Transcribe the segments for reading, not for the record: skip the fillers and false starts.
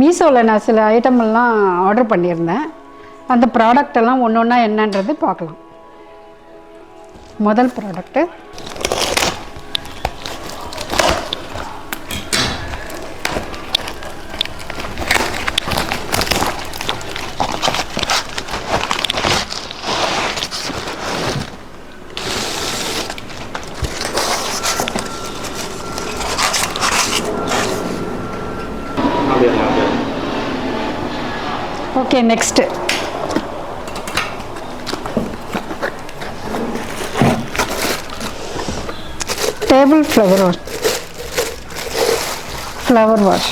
மீஷோவில் நான் சில ஐட்டமெல்லாம் ஆர்டர் பண்ணியிருந்தேன். அந்த ப்ராடக்டெல்லாம் ஒன்று ஒன்றா என்னன்றது பார்க்கலாம். முதல் product okay. Next table flower wash.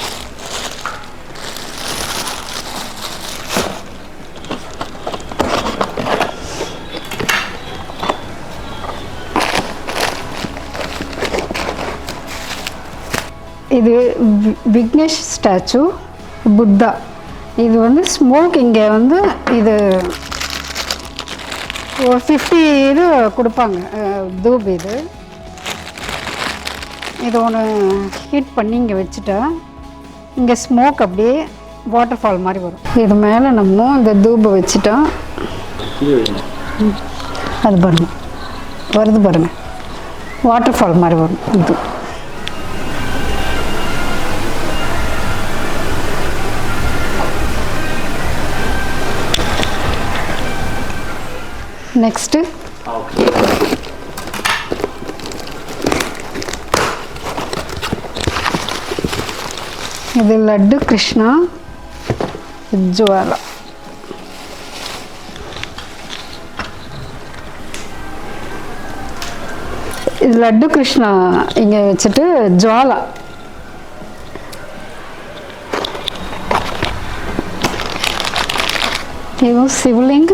இது விக்னேஷ் ஸ்டாச்சு, புத்தா. இது வந்து ஸ்மோக். இங்கே வந்து இது ஒரு 50 இது கொடுப்பாங்க தூப். இது ஒன்று ஹீட் பண்ணி இங்கே வச்சுட்டா இங்கே ஸ்மோக் அப்படியே வாட்டர் ஃபால் மாதிரி வரும். இது மேலே நம்ம இந்த தூபை வச்சுட்டா அது பாருங்க வருது பாருங்க, வாட்டர் ஃபால் மாதிரி வரும். இது நெக்ஸ்ட்டு இது லட்டு கிருஷ்ணா ஜுவாலா. இது லட்டு கிருஷ்ணா இங்கே வச்சுட்டு ஜுவாலா. இது சிவ்லிங்,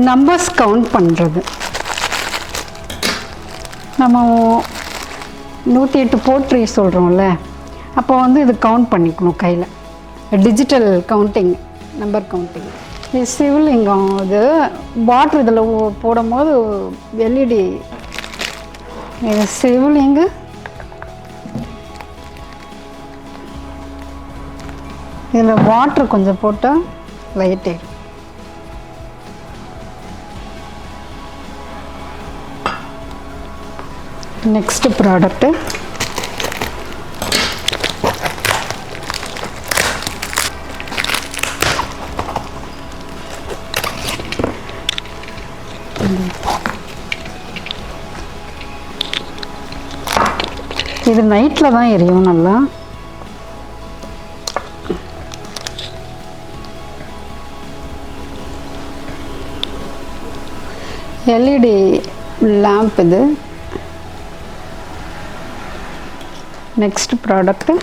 நம்பர்ஸ் கவுண்ட் பண்ணுறது. நம்ம 108 போட்ரி சொல்கிறோம்ல, அப்போ வந்து இது கவுண்ட் பண்ணிக்கணும் கையில். Digital counting, number counting. இது சிவலிங்கம். இது வாட்டர் இதில் போடும் போது எல்இடி. இது சிவலிங்கு. இதில் வாட்டர் கொஞ்சம் போட்டால் லைட் ஆகிடும். நெக்ஸ்ட் ப்ராடக்ட்டு இது நைட்டில் தான் எரியும் நல்லா. எல்இடி லேம்ப் இது. நெக்ஸ்ட் ப்ராடக்ட்டு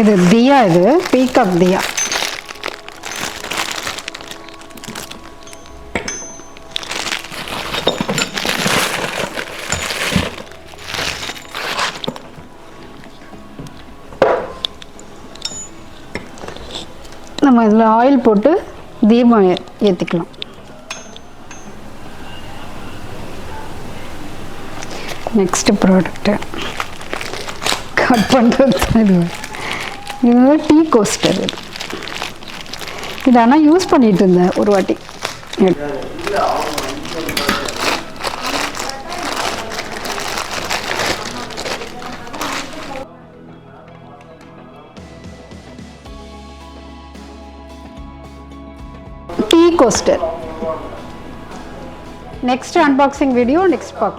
இது தியா. இது பீகாக் தியா. நம்ம இதில் ஆயில் போட்டு தீபம் ஏற்றிக்கலாம். நெக்ஸ்ட் ப்ராடக்ட்டு கட் பண்ணுறது. இது டீ கோஸ்டர். இது ஆனால் யூஸ் பண்ணிகிட்டு இருந்தேன் ஒரு வாட்டி. Tea coaster. Next unboxing video next பார்க்கலாம்.